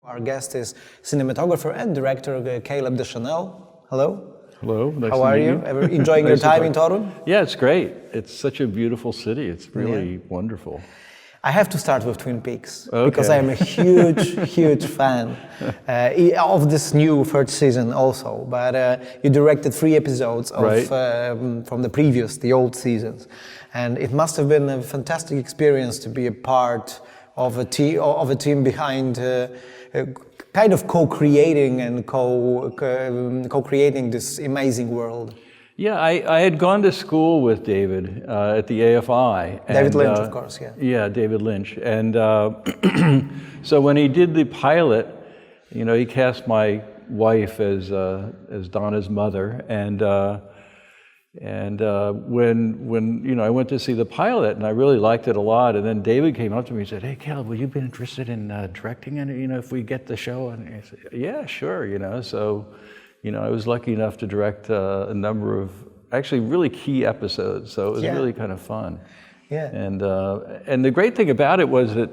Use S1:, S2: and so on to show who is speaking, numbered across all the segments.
S1: Our guest is cinematographer and director Caleb Deschanel. Hello.
S2: Hello. Nice
S1: How are you? Ever enjoying your time in Torun?
S2: Yeah, it's great. It's such a beautiful city. It's really wonderful.
S1: I have to start with Twin Peaks because I am a huge fan of this new third season also. But you directed 3 episodes of, from the old seasons, and it must have been a fantastic experience to be a part of a team behind kind of co-creating and co-creating this amazing world.
S2: Yeah, I had gone to school with David at the AFI.
S1: David Lynch, of course, yeah.
S2: Yeah, David Lynch. And so when he did the pilot, you know, he cast my wife as Donna's mother. And when you know, I went to see the pilot, and I really liked it a lot. And then David came up to me and said, "Hey, Caleb, will you be interested in directing it? You know, if we get the show?" And I said, "Yeah, sure." You know, so. You know, I was lucky enough to direct a number of actually really key episodes, so it was really kind of fun.
S1: Yeah.
S2: And the great thing about it was that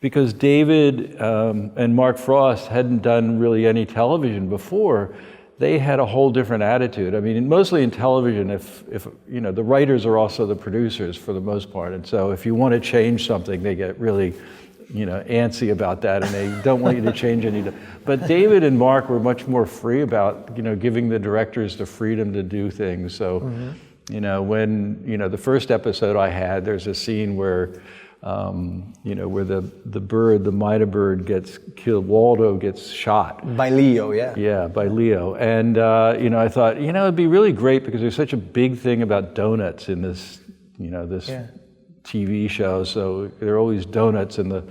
S2: because David and Mark Frost hadn't done really any television before, they had a whole different attitude. I mean, mostly in television, if you know, the writers are also the producers for the most part, and so if you want to change something, they get really, you know, antsy about that, and they don't want you to change anything. But David and Mark were much more free about, you know, giving the directors the freedom to do things. So, you know, when, you know, the first episode I had, there's a scene where, you know, where the bird, the Mida bird gets killed, Waldo gets shot.
S1: By Leo, yeah.
S2: Yeah, by Leo. And, you know, I thought, you know, it'd be really great because there's such a big thing about donuts in this, you know, this TV show, so there are always donuts in the,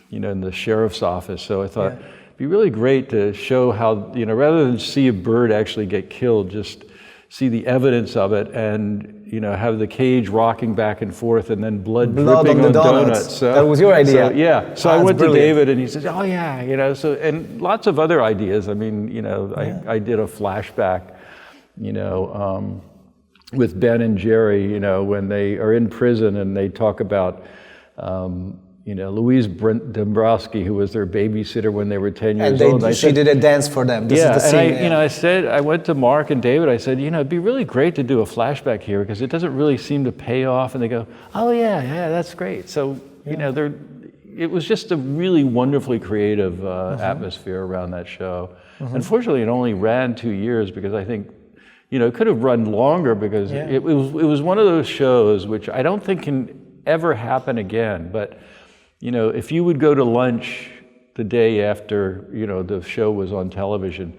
S2: you know, in the sheriff's office. So I thought it'd be really great to show how, you know, rather than see a bird actually get killed, just see the evidence of it, and, you know, have the cage rocking back and forth, and then blood dripping on donuts. So,
S1: that was your idea.
S2: So I went to David, and he says, "Oh yeah," you know. So, and lots of other ideas. I mean, you know, I did a flashback, you know. With Ben and Jerry, you know, when they are in prison and they talk about, you know, Louise Dombrowski, who was their babysitter when they were 10 years old.
S1: And she did a dance for them. This is the scene,
S2: you know, I went to Mark and David, I said, you know, it'd be really great to do a flashback here because it doesn't really seem to pay off. And they go, "Oh yeah, that's great." So, you know, it was just a really wonderfully creative atmosphere around that show. Unfortunately, it only ran 2 years because I think, you know, it could have run longer because it was one of those shows which I don't think can ever happen again. But, you know, if you would go to lunch the day after, you know, the show was on television,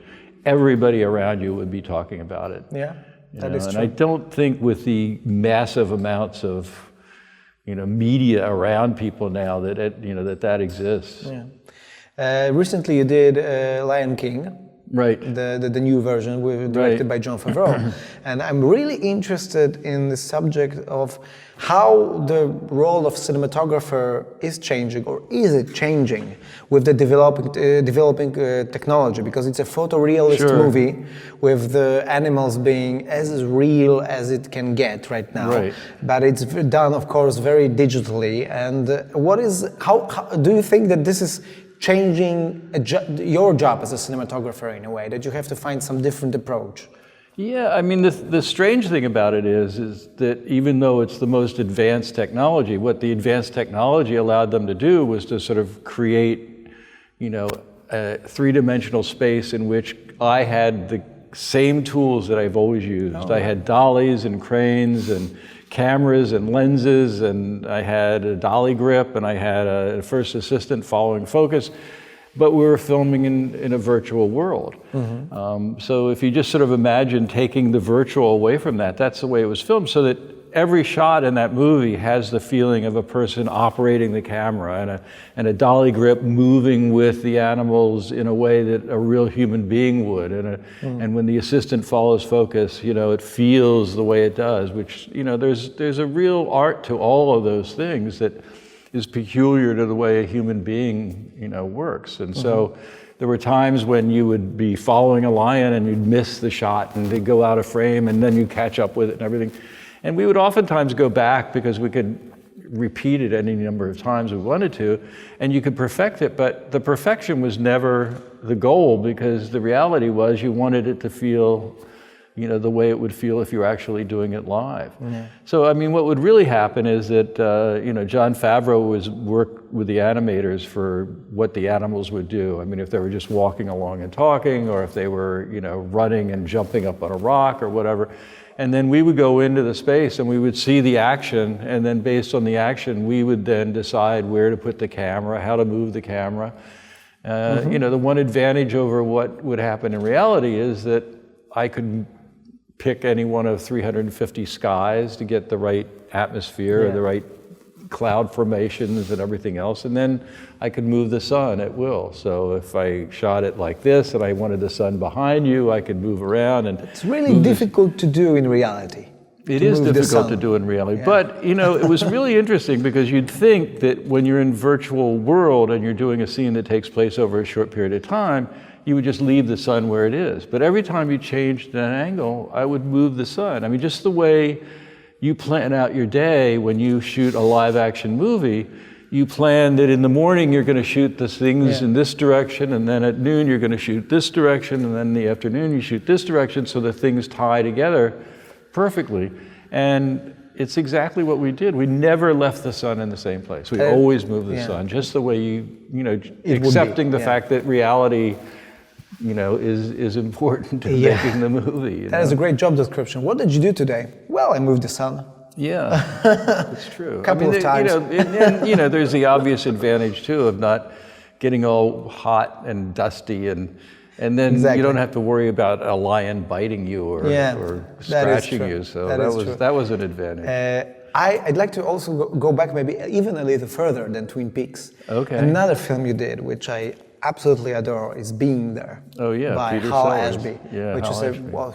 S2: everybody around you would be talking about it.
S1: Yeah, that is true.
S2: And I don't think with the massive amounts of, you know, media around people now that you know, that exists.
S1: Yeah. Recently you did Lion King.
S2: Right.
S1: The new version directed by Jon Favreau. And I'm really interested in the subject of how the role of cinematographer is changing, or is it changing with the developing technology, because it's a photorealist movie with the animals being as real as it can get right now. Right. But it's done, of course, very digitally. And how do you think that this is changing your job as a cinematographer in a way, that you have to find some different approach?
S2: Yeah, I mean, the strange thing about it is that even though it's the most advanced technology, what the advanced technology allowed them to do was to sort of create, you know, a 3-dimensional space in which I had the same tools that I've always used. I had dollies and cranes and cameras and lenses, and I had a dolly grip, and I had a first assistant following focus, but we were filming in a virtual world. So if you just sort of imagine taking the virtual away from that, that's the way it was filmed, so that every shot in that movie has the feeling of a person operating the camera and a dolly grip moving with the animals in a way that a real human being would. And when the assistant follows focus, you know, it feels the way it does, which, you know, there's a real art to all of those things that is peculiar to the way a human being, you know, works. And so there were times when you would be following a lion and you'd miss the shot and they'd go out of frame, and then you catch up with it and everything. And we would oftentimes go back because we could repeat it any number of times we wanted to, and you could perfect it, but the perfection was never the goal, because the reality was you wanted it to feel, you know, the way it would feel if you were actually doing it live. Yeah. So, I mean, what would really happen is that, you know, Jon Favreau was work with the animators for what the animals would do. I mean, if they were just walking along and talking, or if they were, you know, running and jumping up on a rock or whatever. And then we would go into the space and we would see the action, and then based on the action, we would then decide where to put the camera, how to move the camera. You know, the one advantage over what would happen in reality is that I could pick any one of 350 skies to get the right atmosphere, or the right cloud formations and everything else, and then I could move the sun at will. So if I shot it like this and I wanted the sun behind you, I could move around. And
S1: it's really difficult to do in reality.
S2: It is difficult to do in reality, but you know, it was really interesting, because you'd think that when you're in virtual world and you're doing a scene that takes place over a short period of time, you would just leave the sun where it is. But every time you changed an angle, I would move the sun. I mean, just the way you plan out your day when you shoot a live action movie, you plan that in the morning you're going to shoot the things in this direction, and then at noon you're going to shoot this direction, and then in the afternoon you shoot this direction, so the things tie together perfectly. And it's exactly what we did. We never left the sun in the same place. We always moved the sun, just the way you know, accepting the fact that reality, you know, is important to making the movie.
S1: That is a great job description. What did you do today? Well, I moved the sun.
S2: Yeah, that's true.
S1: Couple of times.
S2: You know, and, you know, there's the obvious advantage too of not getting all hot and dusty, and then you don't have to worry about a lion biting you or scratching you. So that was an advantage.
S1: I'd like to also go back maybe even a little further than Twin Peaks. Okay. Another film you did, which I absolutely adore, is Being There.
S2: Oh yeah,
S1: by
S2: Peter
S1: Hal
S2: Sellers.
S1: Ashby,
S2: Yeah,
S1: which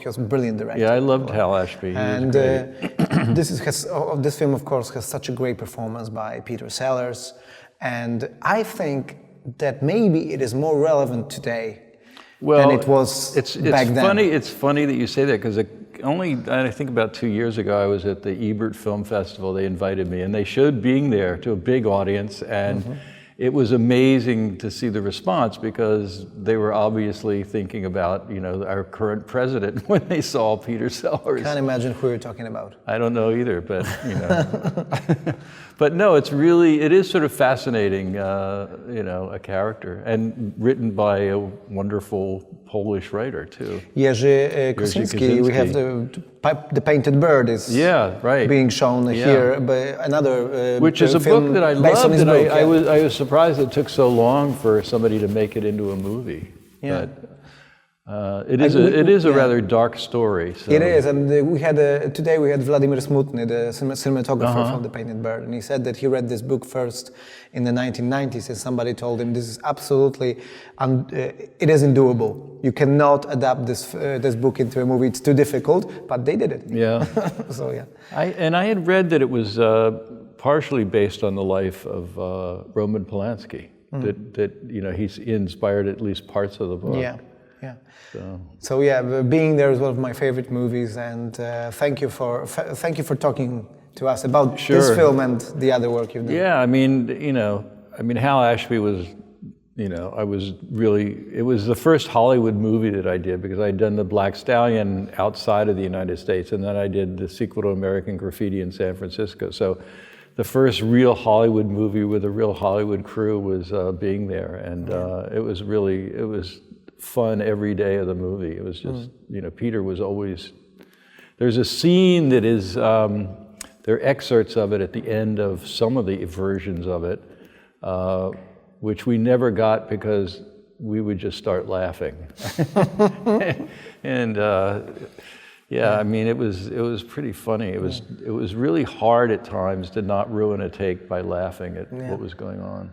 S1: he was a brilliant director.
S2: Yeah, I loved Hal Ashby.
S1: And this film, of course, has such a great performance by Peter Sellers, and I think that maybe it is more relevant today than it was back then.
S2: It's funny that you say that, because I think about 2 years ago, I was at the Ebert Film Festival. They invited me, and they showed Being There to a big audience, and it was amazing to see the response, because they were obviously thinking about, you know, our current president when they saw Peter Sellers.
S1: Can't imagine who you're talking about.
S2: I don't know either, but you know. But no, it is sort of fascinating, you know, a character, and written by a wonderful Polish writer too.
S1: Jerzy Kosinski. We have the Painted Bird is being shown here, but another
S2: which is a book that I loved, and I was surprised it took so long for somebody to make it into a movie. Yeah. But it is a rather dark story. So.
S1: It is, and today we had Vladimir Smutny, the cinematographer from The Painted Bird, and he said that he read this book first in the 1990s, and somebody told him this is absolutely, it isn't doable. You cannot adapt this book into a movie. It's too difficult, but they did it. Yeah. So yeah.
S2: I had read that it was partially based on the life of Roman Polanski. That you know, he's inspired at least parts of the book.
S1: Yeah. Yeah. So yeah, Being There is one of my favorite movies, and thank you for talking to us about this film and the other work you've done.
S2: Yeah, I mean, Hal Ashby was, you know, it was the first Hollywood movie that I did, because I'd done The Black Stallion outside of the United States, and then I did the sequel to American Graffiti in San Francisco. So the first real Hollywood movie with a real Hollywood crew was Being There, and it was fun every day of the movie. It was just, you know, Peter was always, there's a scene that is, there are excerpts of it at the end of some of the versions of it, which we never got because we would just start laughing. And yeah, I mean, it was pretty funny. It was really hard at times to not ruin a take by laughing at what was going on.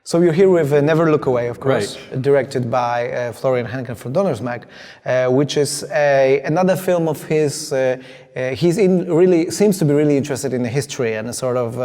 S1: So you're here with Never Look Away, of course,
S2: Right.
S1: directed by Florian Henken from Donnersmarck, which is another film of his. Really seems to be really interested in the history and sort of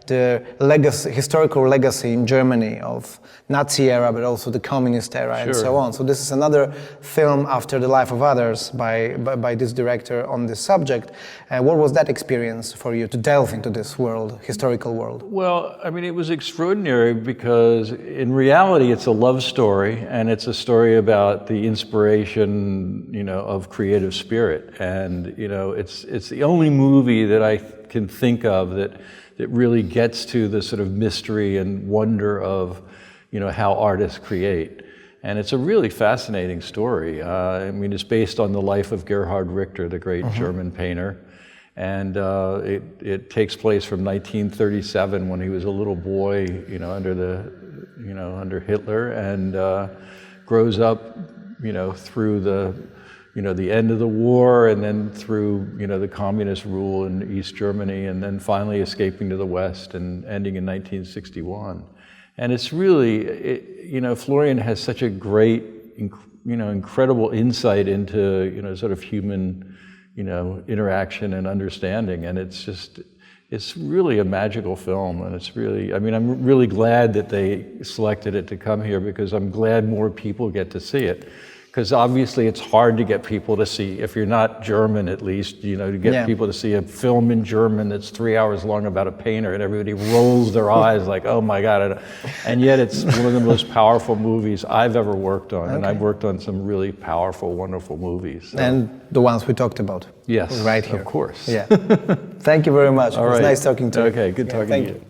S1: the legacy, historical legacy in Germany of Nazi era, but also the communist era and so on. So this is another film after The Life of Others by this director on this subject. What was that experience for you to delve into this world, historical world?
S2: Well, I mean, it was extraordinary because in reality, it's a love story, and it's a story about the inspiration, you know, of creative spirit. And, you know, it's the only movie that I can think of that really gets to the sort of mystery and wonder of, you know, how artists create. And it's a really fascinating story. I mean, it's based on the life of Gerhard Richter, the great German painter. And it takes place from 1937 when he was a little boy, you know, under Hitler, and grows up, you know, through the end of the war, and then through, you know, the communist rule in East Germany, and then finally escaping to the West and ending in 1961. And it's really, you know, Florian has such a great, you know, incredible insight into, you know, sort of human, you know, interaction and understanding, and it's really a magical film, and it's really, I mean, I'm really glad that they selected it to come here, because I'm glad more people get to see it. Because obviously it's hard to get people to see, if you're not German at least, you know, to get people to see a film in German that's 3 hours long about a painter, and everybody rolls their eyes like, oh my God. And yet it's one of the most powerful movies I've ever worked on. And I've worked on some really powerful, wonderful movies. So.
S1: And the ones we talked about.
S2: Yes,
S1: right here.
S2: of course.
S1: Yeah. Thank you very much. It was nice talking to you.
S2: Okay, good talking to you.